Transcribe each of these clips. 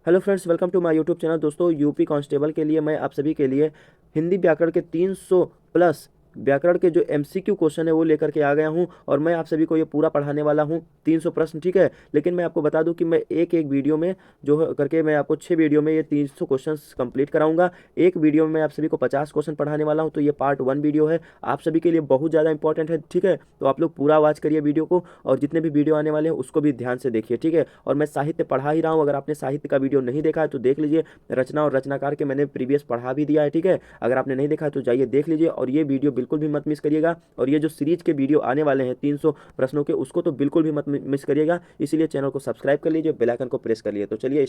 Hello friends, welcome to my YouTube channel. दोस्तों, UP constable के लिए मैं आप सभी के लिए हिंदी व्याकरण के 300 प्लस व्याकरण के जो एमसीक्यू क्वेश्चन है वो लेकर के आ गया हूं और मैं आप सभी को ये पूरा पढ़ाने वाला हूं 300 प्रश्न। ठीक है, लेकिन मैं आपको बता दूं कि मैं एक एक वीडियो में जो करके मैं आपको 6 वीडियो में ये 300 क्वेश्चन कंप्लीट कराऊंगा। एक वीडियो में मैं आप सभी को 50 क्वेश्चन पढ़ाने वाला हूँ, तो ये पार्ट 1 वीडियो है, आप सभी के लिए बहुत ज़्यादा इंपॉर्टेंट है। ठीक है, तो आप लोग पूरा वॉच करिए वीडियो को और जितने भी वीडियो आने वाले हैं उसको भी ध्यान से देखिए। ठीक है, और मैं साहित्य पढ़ा ही रहा हूँ, अगर आपने साहित्य का वीडियो नहीं देखा है तो देख लीजिए। रचना और रचनाकार के मैंने प्रीवियस पढ़ा भी दिया है। ठीक है, अगर आपने नहीं देखा है तो जाइए देख लीजिए और ये वीडियो बिल्कुल भी मत मिस करिएगा। और ये जो सीरीज के वीडियो आने वाले हैं 300 प्रश्नों के, उसको तो बिल्कुल भी मत मिस करिएगा। इसीलिए चैनल को सब्सक्राइब कर लीजिए, बेल आइकन को प्रेस कर लीजिए। तो चलिए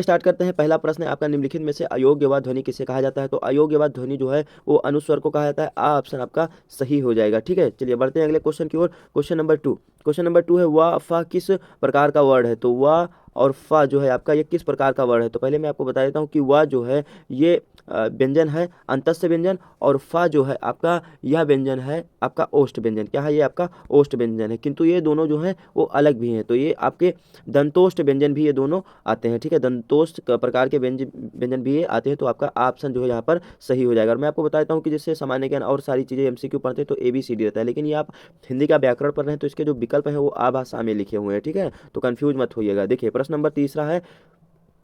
स्टार्ट करते हैं। पहला प्रश्न है आपका, निम्नलिखित में से अयोग्यवाद ध्वनि किसे कहा जाता है? तो अयोग्यवाद ध्वनि जो है वो अनुस्वर को कहा जाता है। आ ऑप्शन आपका सही हो जाएगा। ठीक है, चलिए बढ़ते हैं अगले क्वेश्चन की ओर। क्वेश्चन नंबर 2 है, वाह फा किस प्रकार का वर्ड है? तो वाह और फा जो है आपका ये किस प्रकार का वर्ड है? तो पहले मैं आपको बता देता हूँ कि वाह जो है ये व्यंजन है, अंतस्य व्यंजन, और फा जो है आपका यह व्यंजन है आपका ओष्ठ व्यंजन। क्या है? ये आपका ओष्ठ व्यंजन है, किंतु ये दोनों जो हैं वो अलग भी हैं। तो ये आपके दंतोष्ठ व्यंजन भी ये दोनों आते हैं। ठीक है, दंतोष्ठ प्रकार के व्यंजन भी ये आते हैं। तो आपका ऑप्शन जो है यहाँ पर सही हो जाएगा। और मैं आपको बता देता हूँ कि जैसे सामान्य ज्ञान और सारी चीज़ें एमसीक्यू पढ़ते हैं तो ABCD रहता है, लेकिन ये आप हिंदी का व्याकरण पढ़ रहे हैं तो इसके जो विकल्प हैं वो आ भाषा में लिखे हुए हैं। ठीक है, तो कंफ्यूज मत होइएगा। देखिए प्रश्न नंबर 3 है,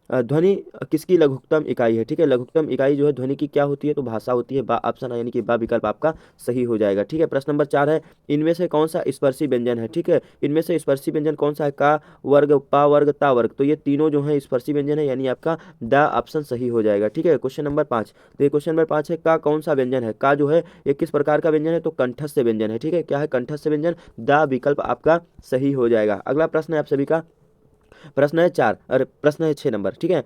ध्वनि किसकी लघुत्तम इकाई है? ठीक है, लघुत्तम इकाई जो है ध्वनि की क्या होती है? तो भाषा होती है। बा ऑप्शन है, यानी कि बा विकल्प आपका सही हो जाएगा। ठीक है, प्रश्न नंबर 4 है, इनमें से कौन सा स्पर्शी व्यंजन है? ठीक है, इनमें से स्पर्शी व्यंजन कौन सा है? का वर्ग, पा वर्ग, ता वर्ग। तो ये तीनों जो है स्पर्शी व्यंजन है, यानी आपका द ऑप्शन सही हो जाएगा। ठीक है, क्वेश्चन नंबर 5। तो ये क्वेश्चन नंबर 5 है, का कौन सा व्यंजन है? का जो है ये किस प्रकार का व्यंजन है? तो कंठस्थ व्यंजन है। ठीक है, क्या है? कंठस्थ व्यंजन। द विकल्प आपका सही हो जाएगा। अगला प्रश्न है आप सभी का, प्रश्न है 4 और प्रश्न है 6 नंबर। ठीक है,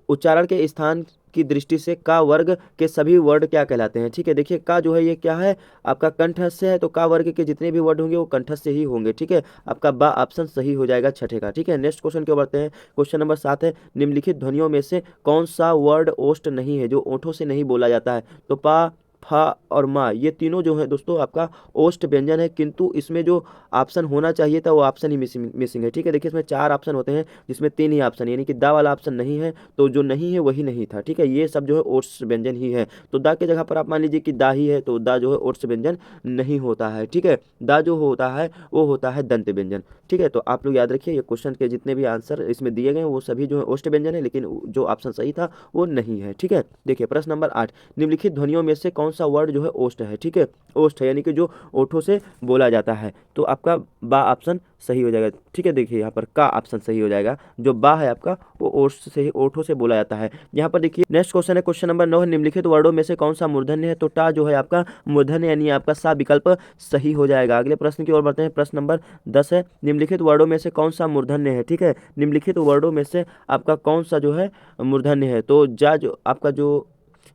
उच्चारण के स्थान की दृष्टि से का वर्ग के सभी वर्ड क्या कहलाते हैं? ठीक है, देखिए का जो है ये क्या है? आपका कंठस्थ है, तो का वर्ग के जितने भी वर्ड होंगे वो कंठस्थ से ही होंगे। ठीक है, आपका बा ऑप्शन सही हो जाएगा छठे का। ठीक है, नेक्स्ट क्वेश्चन की ओर बढ़ते हैं। क्वेश्चन नंबर 7 है, निम्नलिखित ध्वनियों में से कौन सा वर्ड ओष्ठ नहीं है, जो ओठों से नहीं बोला जाता है? तो पा, फा और मा ये तीनों जो है दोस्तों आपका ओष्ठ व्यंजन है, किंतु इसमें जो ऑप्शन होना चाहिए था वो ऑप्शन ही मिसिंग है। ठीक है, देखिए इसमें 4 ऑप्शन होते हैं जिसमें 3 ही ऑप्शन, यानी कि दा वाला ऑप्शन नहीं है, तो जो नहीं है वही नहीं था। ठीक है, ये सब जो है ओट्स व्यंजन ही है। तो दा की जगह पर आप मान लीजिए कि दा ही है, तो दा जो है ओट्स व्यंजन नहीं होता है। ठीक है, दा जो होता है वो होता है दंत व्यंजन। ठीक है, तो आप लोग याद रखिए ये क्वेश्चन के जितने भी आंसर इसमें दिए गए हैं वो सभी जो है ओष्ठ व्यंजन है, लेकिन जो ऑप्शन सही था वो नहीं है। ठीक है, देखिए प्रश्न नंबर 8, निम्नलिखित ध्वनियों में से कौन सा वर्ड जो है ओष्ठ है? ठीक है, ओष्ठ है, यानी कि जो ओठों से बोला जाता है। तो आपका बा ऑप्शन सही हो जाएगा। ठीक है, देखिए यहाँ पर का ऑप्शन सही हो जाएगा। जो बा है आपका वो ओठ से, ओठों से बोला जाता है। यहाँ पर देखिए नेक्स्ट क्वेश्चन है, क्वेश्चन नंबर 9 है, निम्नलिखित वर्डों में से कौन सा मूर्धन्य है? तो टा जो है आपका मूर्धन्य, यानी आपका सा विकल्प सही हो जाएगा। अगले प्रश्न की ओर बढ़ते हैं। प्रश्न नंबर 10 है, निम्नलिखित वर्डों में से कौन सा मूर्धन्य है? ठीक है, निम्नलिखित वर्डों में से आपका कौन सा जो है मूर्धन्य है? तो जा जो आपका जो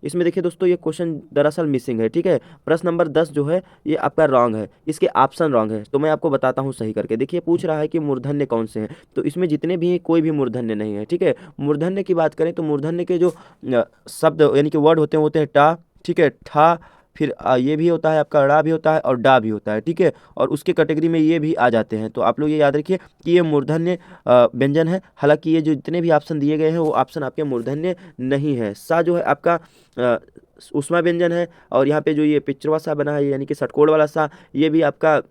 इसमें देखिए दोस्तों ये क्वेश्चन दरअसल मिसिंग है। ठीक है, प्रश्न नंबर 10 जो है ये आपका रॉन्ग है, इसके ऑप्शन रॉन्ग है। तो मैं आपको बताता हूँ सही करके। देखिए पूछ रहा है कि मूर्धन्य कौन से हैं, तो इसमें जितने भी हैं कोई भी मूर्धन्य नहीं है। ठीक है, मूर्धन्य की बात करें तो मूर्धन्य के जो शब्द यानी कि वर्ड होते हैं टा, ठीक है, ठा, फिर ये भी होता है आपका ड़ा भी होता है और डा भी होता है। ठीक है, और उसके कैटेगरी में ये भी आ जाते हैं। तो आप लोग ये याद रखिए कि ये मूर्धन्य व्यंजन है। हालांकि ये जो जितने भी ऑप्शन दिए गए हैं वो ऑप्शन आपके मूर्धन्य नहीं है। सा जो है आपका उष्मा व्यंजन है, और यहाँ पे जो ये पिक्चरवा सा बना है यानी कि षटकोण वाला सा, ये भी आपका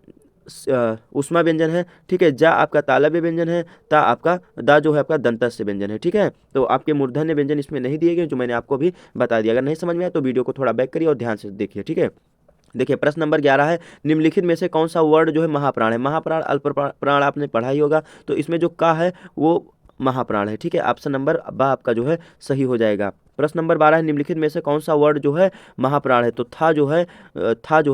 उष्मा व्यंजन है। ठीक है, जा आपका तालव्य व्यंजन है, ता आपका दा जो है आपका दंतस्य व्यंजन है। ठीक है, तो आपके मूर्धन्य व्यंजन इसमें नहीं दिए गए, जो मैंने आपको भी बता दिया। अगर नहीं समझ में आया तो वीडियो को थोड़ा बैक करिए और ध्यान से देखिए। ठीक है, देखिए प्रश्न नंबर 11 है, निम्नलिखित में से कौन सा वर्ड जो है महाप्राण है? महाप्राण अल्प प्राण आपने पढ़ा ही होगा, तो इसमें जो का है वो महाप्राण है। ठीक है, ऑप्शन नंबर बा आपका जो है सही हो जाएगा। प्रश्न नंबर 12 है, निम्नलिखित में से कौन सा वर्ड जो है महाप्राण है? तो था जो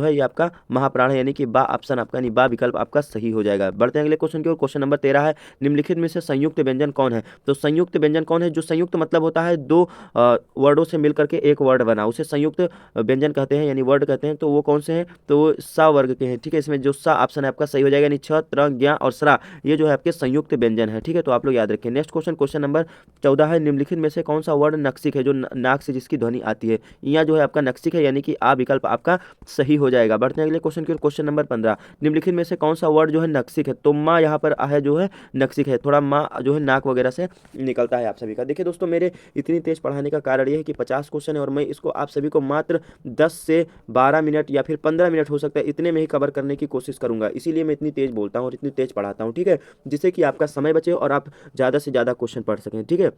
है ये आपका महाप्राण है, यानी कि बा ऑप्शन आपका नहीं, बा विकल्प आपका सही हो जाएगा। बढ़ते हैं अगले क्वेश्चन की ओर। क्वेश्चन नंबर 13 है, निम्नलिखित में से संयुक्त व्यंजन कौन है? तो संयुक्त व्यंजन कौन है? जो संयुक्त मतलब होता है दो वर्डों से मिलकर के एक वर्ड बना, उसे संयुक्त व्यंजन कहते हैं, यानी वर्ड कहते हैं। तो वो कौन से हैं? तो वो सा वर्ग के हैं। ठीक है, इसमें जो सा ऑप्शन है आपका सही हो जाएगा, यानी छ, त्र, ज्ञ और स्रा ये जो है आपके संयुक्त व्यंजन है। ठीक है, तो आप लोग याद रखें। नेक्स्ट क्वेश्चन, क्वेश्चन नंबर 14 है, निम्नलिखित में से कौन सा वर्ड नक्सिक है? जो नाक से जिसकी ध्वनि आती है। यहाँ जो है आपका नक्सिक है, यानी कि आ विकल्प आपका सही हो जाएगा। बढ़ते हैं अगले क्वेश्चन की ओर। क्वेश्चन नंबर 15, निम्नलिखित में से कौन सा वर्ड जो है नक्सिक है? तो माँ यहाँ पर है जो है नक्सिक है, थोड़ा माँ जो है नाक वगैरह से निकलता है आप सभी का। देखिए दोस्तों, मेरे इतनी तेज पढ़ाने का कारण ये है कि 50 क्वेश्चन है और मैं इसको आप सभी को मात्र 10 से 12 मिनट या फिर 15 मिनट हो सकता है इतने में ही कवर करने की कोशिश करूंगा। इसीलिए मैं इतनी तेज बोलता हूँ और इतनी तेज पढ़ाता हूँ, ठीक है, जिससे कि आपका समय बचे और आप ज़्यादा से ज़्यादा क्वेश्चन पढ़ सकें, ठीक है।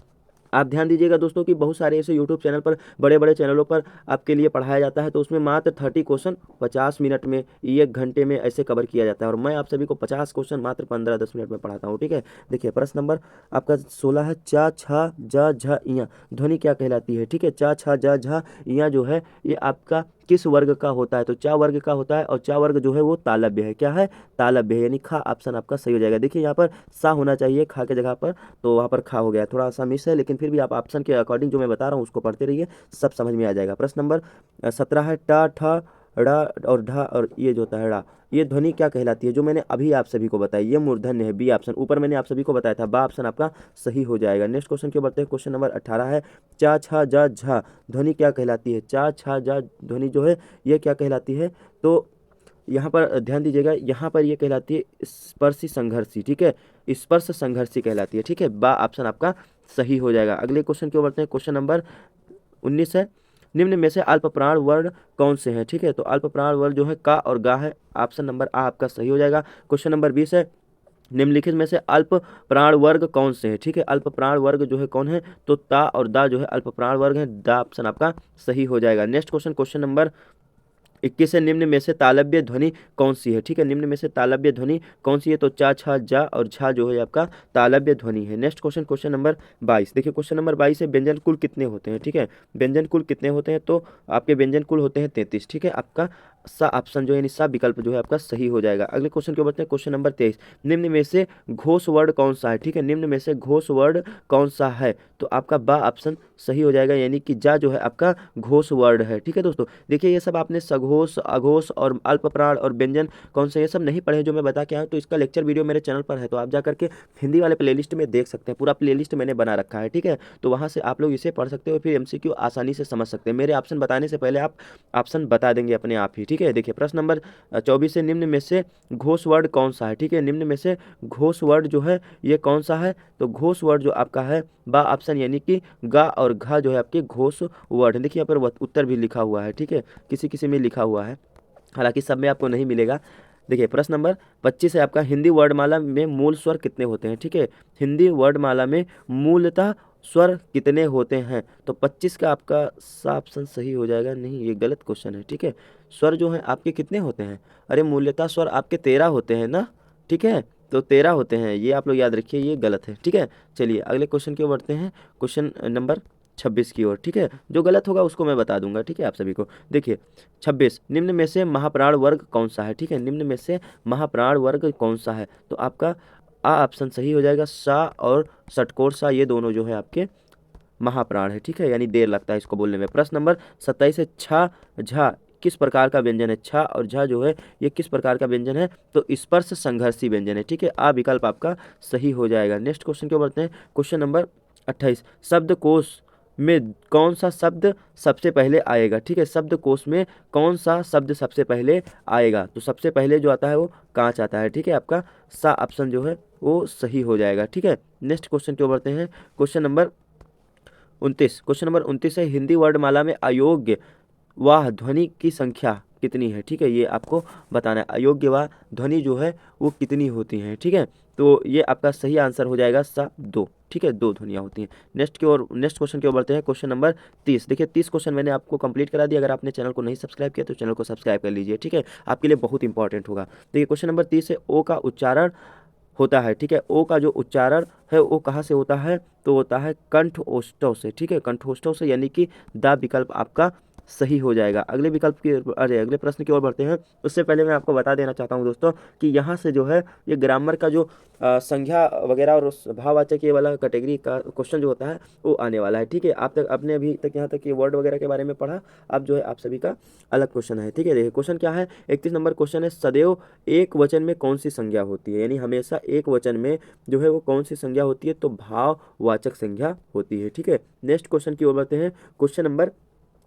आप ध्यान दीजिएगा दोस्तों कि बहुत सारे ऐसे यूट्यूब चैनल पर, बड़े बड़े चैनलों पर आपके लिए पढ़ाया जाता है, तो उसमें मात्र 30 क्वेश्चन 50 मिनट में, 1 घंटे में ऐसे कवर किया जाता है और मैं आप सभी को 50 क्वेश्चन मात्र 15-10 मिनट में पढ़ाता हूँ, ठीक है। देखिए प्रश्न नंबर आपका 16 है, चा छा जा झा इया ध्वनि क्या कहलाती है? ठीक है, चा छा जा झा इया जो है ये आपका किस वर्ग का होता है? तो चा वर्ग का होता है और चा वर्ग जो है वो तालव्य है। क्या है? तालव्य है, यानी खा ऑप्शन आपका सही हो जाएगा। देखिए यहाँ पर सा होना चाहिए खा के जगह पर, तो वहाँ पर खा हो गया, थोड़ा सा मिस है, लेकिन फिर भी आप ऑप्शन के अकॉर्डिंग जो मैं बता रहा हूँ उसको पढ़ते रहिए, सब समझ में आ जाएगा। प्रश्न नंबर 17 है, टा ठा ड़ा और ढा और ये जो होता है ड़ा, ये ध्वनि क्या कहलाती है? जो मैंने अभी आप सभी को बताई, ये मूर्धन्य है, बी ऑप्शन। ऊपर मैंने आप सभी को बताया था, बा ऑप्शन आपका सही हो जाएगा। नेक्स्ट क्वेश्चन के बढ़ते हैं। क्वेश्चन नंबर 18 है, चा छा जा झा ध्वनि क्या कहलाती है? चा छा जा ध्वनि जो है ये क्या कहलाती है? तो यहाँ पर ध्यान दीजिएगा, यहाँ पर ये कहलाती है स्पर्शी संघर्षी, ठीक है, स्पर्श संघर्षी कहलाती है, ठीक है, बा ऑप्शन आपका सही हो जाएगा। अगले क्वेश्चन की ओर बढ़ते हैं। क्वेश्चन नंबर 19 है, निम्न में से अल्प प्राण वर्ण कौन से हैं? ठीक है, तो अल्प प्राण वर्ण जो है का और गा है, ऑप्शन नंबर आ आपका सही हो जाएगा। क्वेश्चन नंबर 20 है, निम्नलिखित में से अल्प प्राण वर्ग कौन से है? ठीक है, अल्प प्राण वर्ग जो है कौन है? तो ता और दा जो है अल्प प्राण वर्ग है, दा ऑप्शन आपका सही हो जाएगा। नेक्स्ट क्वेश्चन, क्वेश्चन नंबर 21 है, निम्न में से तालव्य ध्वनि कौन सी है? ठीक है, निम्न में से तालव्य ध्वनि कौन सी है? तो चा छा जा और झा जो है आपका तालव्य ध्वनि है। Next question, question number 22। देखिए क्वेश्चन नंबर 22 है, व्यंजन कुल कितने होते हैं? ठीक है, व्यंजन कुल कितने होते हैं? तो आपके व्यंजन कुल होते हैं 33, ठीक है, आपका सा ऑप्शन जो है, यानी सा विकल्प जो है आपका सही हो जाएगा। अगले क्वेश्चन के बढ़ते हैं। क्वेश्चन नंबर 23, निम्न में से घोष वर्ड कौन सा है? ठीक है, निम्न में से घोष वर्ड कौन सा है? तो आपका बा ऑप्शन सही हो जाएगा, यानी कि जा जो है आपका घोष वर्ड है, ठीक है दोस्तों। देखिए ये सब आपने सघोष, अघोष और अल्प प्राण और व्यंजन कौन से, ये सब नहीं पढ़े जो मैं बता के आया हूँ, तो इसका लेक्चर वीडियो मेरे चैनल पर है, तो आप जा करके हिंदी वाले प्लेलिस्ट में देख सकते हैं, पूरा प्लेलिस्ट मैंने बना रखा है, ठीक है, तो वहाँ से आप लोग इसे पढ़ सकते हो, फिर एमसीक्यू आसानी से समझ सकते हैं। मेरे ऑप्शन बताने से पहले आप ऑप्शन बता देंगे अपने आप ही, ठीक है। देखिए प्रश्न नंबर 24 से, निम्न में से घोष वर्ड कौन सा है? ठीक है, निम्न में से घोष वर्ड जो है ये कौन सा है? तो घोष वर्ड जो आपका है बा ऑप्शन, यानी कि गा और घा जो है आपके घोष वर्ड है। देखिए यहाँ पर उत्तर भी लिखा हुआ है, ठीक है, किसी किसी में लिखा हुआ है, हालांकि सब में आपको नहीं मिलेगा। देखिए प्रश्न नंबर 25 है आपका, हिंदी वर्णमाला में मूल स्वर कितने होते हैं? ठीक है, हिंदी वर्णमाला में मूलतः स्वर कितने होते हैं? तो 25 का आपका सा ऑप्शन सही हो जाएगा, नहीं ये गलत क्वेश्चन है, ठीक है। स्वर जो है आपके कितने होते हैं? अरे मूलतः स्वर आपके 13 होते हैं ना, ठीक है, तो 13 होते हैं, ये आप लोग याद रखिए, ये गलत है, ठीक है। चलिए अगले क्वेश्चन की ओर बढ़ते हैं, क्वेश्चन नंबर 26 की ओर, ठीक है, जो गलत होगा उसको मैं बता दूंगा, ठीक है, आप सभी को। देखिए 26, निम्न में से महाप्राण वर्ग कौन सा है? ठीक है, निम्न में से महाप्राण वर्ग कौन सा है? तो आपका आ ऑप्शन सही हो जाएगा, सा और षटकोर सा ये दोनों जो है आपके महाप्राण है, ठीक है, यानी देर लगता है इसको बोलने में। प्रश्न नंबर 27 है, छा झा किस प्रकार का व्यंजन है? छा और झा जो है ये किस प्रकार का व्यंजन है? तो स्पर्श संघर्षी व्यंजन है, ठीक है, आ विकल्प आपका सही हो जाएगा। नेक्स्ट क्वेश्चन को बढ़ते हैं। क्वेश्चन नंबर 28, शब्दकोश में कौन सा शब्द सबसे पहले आएगा? ठीक है, शब्दकोश में कौन सा शब्द सबसे पहले आएगा? तो सबसे पहले जो आता है वो कांच आता है, ठीक है, आपका सा ऑप्शन जो है वो सही हो जाएगा, ठीक है। नेक्स्ट क्वेश्चन की ओर बढ़ते हैं। क्वेश्चन नंबर 29, क्वेश्चन नंबर 29 है, हिंदी वर्णमाला में अयोग्य वाह ध्वनि की संख्या कितनी है? ठीक है, ये आपको बताना है, अयोग्य वाह ध्वनि जो है वो कितनी होती हैं, ठीक है, तो ये आपका सही आंसर हो जाएगा सा 2, ठीक है, 2 ध्वनियाँ होती हैं। नेक्स्ट क्वेश्चन की ओर बढ़ते हैं। क्वेश्चन नंबर 30, देखिए 30 क्वेश्चन मैंने आपको कंप्लीट करा दिया, अगर आपने चैनल को नहीं सब्सक्राइब किया तो चैनल को सब्सक्राइब कर लीजिए, ठीक है, आपके लिए बहुत इंपॉर्टेंट होगा। देखिए क्वेश्चन नंबर 30 है, ओ का उच्चारण होता है, ठीक है, ओ का जो उच्चारण है वो कहाँ से होता है? तो होता है कंठ ओष्ठों से, ठीक है, कंठ ओष्ठों से, यानी कि दा विकल्प आपका सही हो जाएगा। अगले विकल्प की अगले प्रश्न की ओर बढ़ते हैं। उससे पहले मैं आपको बता देना चाहता हूँ दोस्तों कि यहाँ से जो है ये ग्रामर का जो संज्ञा वगैरह और उस भाववाचक ये वाला कैटेगरी का क्वेश्चन जो होता है वो आने वाला है। ठीक है, आप तक आपने अभी तक यहाँ तक ये वर्ड वगैरह के बारे में पढ़ा, अब जो है आप सभी का अलग क्वेश्चन है। ठीक है, देखिए क्वेश्चन क्या है, 31 नंबर क्वेश्चन है, सदैव एक वचन में कौन सी संज्ञा होती है, यानी हमेशा एक वचन में जो है वो कौन सी संज्ञा होती है, तो भाववाचक संज्ञा होती है। ठीक है, नेक्स्ट क्वेश्चन की ओर बढ़ते हैं। क्वेश्चन नंबर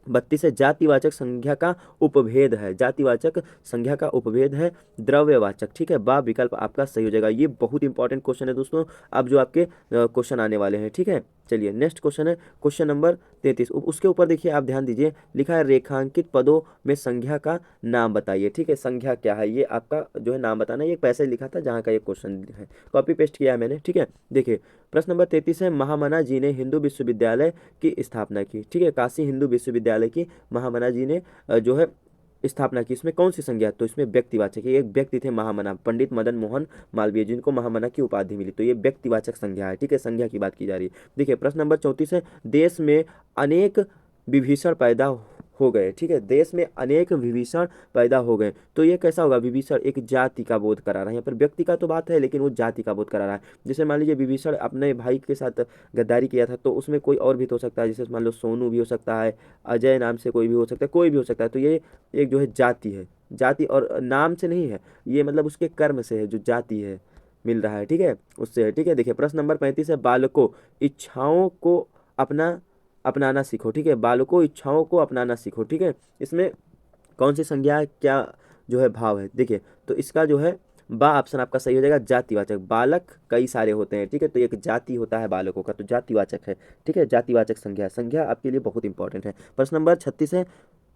32 है, जातिवाचक संज्ञा का उपभेद है, जातिवाचक संज्ञा का उपभेद है द्रव्यवाचक। ठीक है, बा विकल्प आपका सही हो जाएगा। ये बहुत इंपॉर्टेंट क्वेश्चन है दोस्तों, अब जो आपके क्वेश्चन आने वाले हैं। ठीक है, चलिए नेक्स्ट क्वेश्चन है क्वेश्चन नंबर 33। उसके ऊपर देखिए आप ध्यान दीजिए, लिखा है रेखांकित पदों में संज्ञा का नाम बताइए। ठीक है, संज्ञा क्या है ये आपका जो है नाम बताना है। ये पैसे लिखा था जहाँ का ये क्वेश्चन है, कॉपी पेस्ट किया है मैंने। ठीक है, देखिए प्रश्न नंबर 33 है, महामना जी ने हिंदू विश्वविद्यालय की स्थापना की। ठीक है, काशी हिंदू विश्वविद्यालय की महामना जी ने जो है स्थापना की। इसमें कौन सी संज्ञा है, तो इसमें व्यक्तिवाचक है। एक व्यक्ति थे महामना, पंडित मदन मोहन मालवीय, जिनको महामना की उपाधि मिली, तो ये व्यक्तिवाचक संज्ञा है। ठीक है, संज्ञा की बात की जा रही है। देखिए प्रश्न नंबर 34 है, देश में अनेक विभीषण पैदा हो गए। ठीक है, देश में अनेक विभीषण पैदा हो गए, तो ये कैसा होगा, विभीषण एक जाति का बोध करा रहा है। यहाँ पर व्यक्ति का तो बात है लेकिन वो जाति का बोध करा रहा है। जैसे मान लीजिए विभीषण अपने भाई के साथ गद्दारी किया था, तो उसमें कोई और भी तो हो सकता है, जैसे मान लो सोनू भी हो सकता है, अजय नाम से कोई भी हो सकता है, कोई भी हो सकता है। तो ये एक जो है जाति है, जाति और नाम से नहीं है, ये मतलब उसके कर्म से है, जो जाति है मिल रहा है। ठीक है, उससे है। ठीक है, देखिए प्रश्न नंबर 35 है, बालकों इच्छाओं को अपनाना सीखो। ठीक है, बालकों इच्छाओं को अपनाना सीखो। ठीक है, इसमें कौन सी संज्ञा है, क्या जो है भाव है, देखिए तो इसका जो है बा ऑप्शन आपका सही हो जाएगा, जातिवाचक। बालक कई सारे होते हैं, ठीक है, तो एक जाति होता है बालकों का, तो जातिवाचक है। ठीक है, जातिवाचक संज्ञा, संज्ञा आपके लिए बहुत इंपॉर्टेंट है। प्रश्न नंबर 36 है,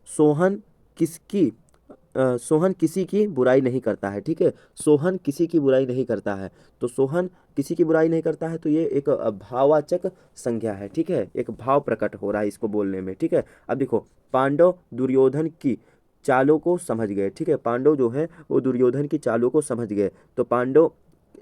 सोहन किसकी सोहन किसी की बुराई नहीं करता है। ठीक है, सोहन किसी की बुराई नहीं करता है, तो सोहन किसी की बुराई नहीं करता है, तो ये एक भाववाचक संज्ञा है। ठीक है, एक भाव प्रकट हो रहा है इसको बोलने में। ठीक है, अब देखो पांडव दुर्योधन की चालों को समझ गए। ठीक है, पांडव जो है वो दुर्योधन की चालों को समझ गए, तो पांडव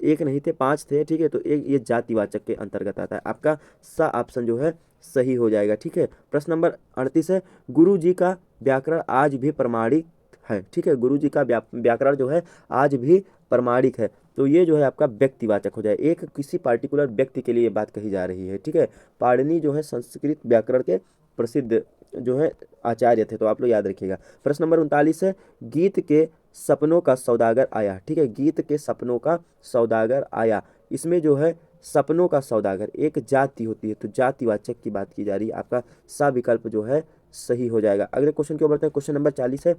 एक नहीं थे, 5 थे। ठीक है, तो एक ये जातिवाचक के अंतर्गत आता है, आपका सा ऑप्शन जो है सही हो जाएगा। ठीक है, प्रश्न नंबर 38 है, गुरु जी का व्याकरण आज भी प्रमाणिक है। ठीक है, गुरु जी का व्याकरण जो है आज भी प्रमाणिक है, तो ये जो है आपका व्यक्तिवाचक हो जाए, एक किसी पार्टिकुलर व्यक्ति के लिए बात कही जा रही है। ठीक है, पाणिनि जो है संस्कृत व्याकरण के प्रसिद्ध जो है आचार्य थे, तो आप लोग याद रखिएगा। प्रश्न नंबर 39 है, गीत के सपनों का सौदागर आया। ठीक है, गीत के सपनों का सौदागर आया, इसमें जो है सपनों का सौदागर एक जाति होती है, तो जातिवाचक की बात की जा रही है, आपका सा विकल्प जो है सही हो जाएगा। अगले क्वेश्चन की ओर बढ़ते हैं। क्वेश्चन नंबर 40 है,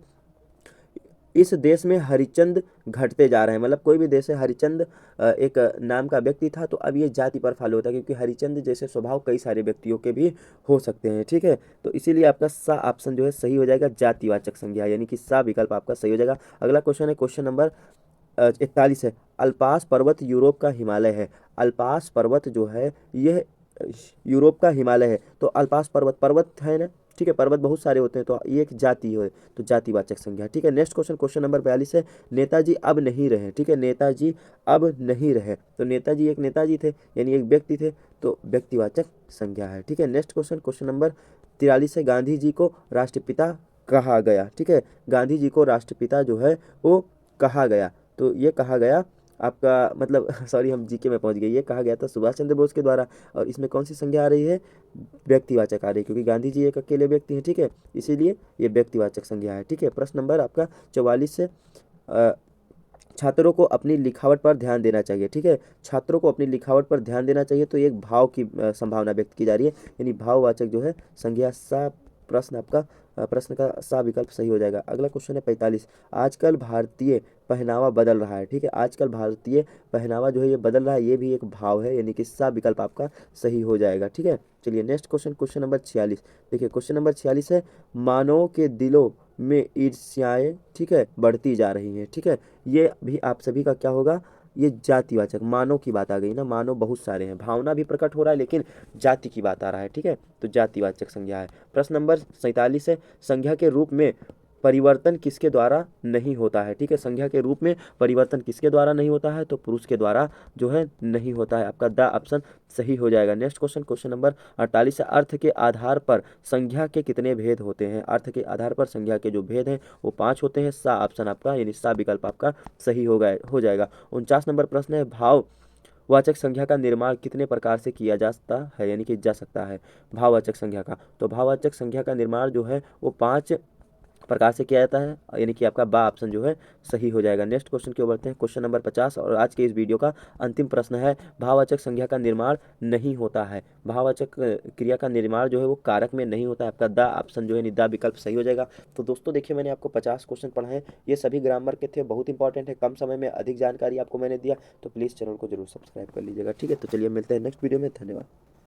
इस देश में हरिचंद घटते जा रहे हैं, मतलब कोई भी देश है, हरिचंद एक नाम का व्यक्ति था, तो अब ये जाति पर फॉलो होता है, क्योंकि हरिचंद जैसे स्वभाव कई सारे व्यक्तियों के भी हो सकते हैं। ठीक है, तो इसीलिए आपका सा ऑप्शन जो है सही हो जाएगा, जातिवाचक संज्ञा, यानी कि सा विकल्प आपका सही हो जाएगा। अगला क्वेश्चन है क्वेश्चन नंबर 41 है, अल्पास पर्वत यूरोप का हिमालय है। अल्पास पर्वत जो है यह यूरोप का हिमालय है, तो अल्पास पर्वत पर्वत है ना। ठीक है, पर्वत बहुत सारे होते हैं, तो ये एक जाति है, तो जातिवाचक संज्ञा। ठीक है, नेक्स्ट क्वेश्चन क्वेश्चन नंबर 42 है, नेताजी अब नहीं रहे। ठीक है, नेताजी अब नहीं रहे, तो नेताजी एक नेताजी थे, यानी एक व्यक्ति थे, तो व्यक्तिवाचक संज्ञा है। ठीक है, नेक्स्ट क्वेश्चन क्वेश्चन नंबर 43 है, गांधी जी को राष्ट्रपिता कहा गया। ठीक है, गांधी जी को राष्ट्रपिता जो है वो कहा गया, तो ये कहा गया आपका मतलब सॉरी हम जीके में पहुंच गए, ये कहा गया था सुभाष चंद्र बोस के द्वारा, और इसमें कौन सी संज्ञा आ रही है, व्यक्तिवाचक आ रही है, क्योंकि गांधी जी एक अकेले व्यक्ति हैं। ठीक है, इसीलिए ये व्यक्तिवाचक संज्ञा है। ठीक है, प्रश्न नंबर आपका 44 से छात्रों को अपनी लिखावट पर ध्यान देना चाहिए। ठीक है, छात्रों को अपनी लिखावट पर ध्यान देना चाहिए, तो एक भाव की संभावना व्यक्त की जा रही है, यानी भाववाचक जो है संज्ञा सा प्रश्न आपका प्रश्न का सा विकल्प सही हो जाएगा। अगला क्वेश्चन है 45, आजकल भारतीय पहनावा बदल रहा है। ठीक है, आजकल भारतीय पहनावा जो है ये बदल रहा है, ये भी एक भाव है, यानी कि सा विकल्प आपका सही हो जाएगा। ठीक है, चलिए नेक्स्ट क्वेश्चन क्वेश्चन नंबर 46, देखिए क्वेश्चन नंबर 46 है, मानव के दिलों में ईर्ष्याएं ठीक है बढ़ती जा रही हैं। ठीक है, ये भी आप सभी का क्या होगा, ये जातिवाचक, मानव की बात आ गई ना, मानव बहुत सारे हैं, भावना भी प्रकट हो रहा है लेकिन जाति की बात आ रहा है। ठीक है, तो जातिवाचक संज्ञा है। प्रश्न नंबर 47 है, संज्ञा के रूप में परिवर्तन किसके द्वारा नहीं होता है, ठीक है। संज्ञा के रूप में परिवर्तन किसके द्वारा नहीं होता है, तो पुरुष के द्वारा जो है नहीं होता है। आपका द ऑप्शन सही हो जाएगा। नेक्स्ट क्वेश्चन, क्वेश्चन नंबर 48 है, अर्थ के आधार पर संज्ञा के कितने भेद होते हैं। अर्थ के आधार पर संज्ञा के जो भेद हैं वो 5 होते हैं। सा ऑप्शन आपका यानी सा विकल्प आपका सही हो जाएगा। 49 नंबर प्रश्न है, भाववाचक संज्ञा का निर्माण कितने प्रकार से किया जाता है, यानी कि जा सकता है भाववाचक संज्ञा का। तो भाववाचक संज्ञा का निर्माण जो है वो 5 प्रकार से किया जाता है, यानी कि आपका बा ऑप्शन जो है सही हो जाएगा। नेक्स्ट क्वेश्चन की ओर बढ़ते हैं, क्वेश्चन नंबर 50 और आज के इस वीडियो का अंतिम प्रश्न है, भाववाचक संज्ञा का निर्माण नहीं होता है। भाववाचक क्रिया का निर्माण जो है वो कारक में नहीं होता है। आपका द ऑप्शन जो है दा विकल्प सही हो जाएगा। तो दोस्तों देखिए, मैंने आपको 50 क्वेश्चन पढ़ाए, ये सभी ग्रामर के थे, बहुत इंपॉर्टेंट है, कम समय में अधिक जानकारी आपको मैंने दिया, तो प्लीज़ चैनल को जरूर सब्सक्राइब कर लीजिएगा, ठीक है। तो चलिए मिलते हैं नेक्स्ट वीडियो में, धन्यवाद।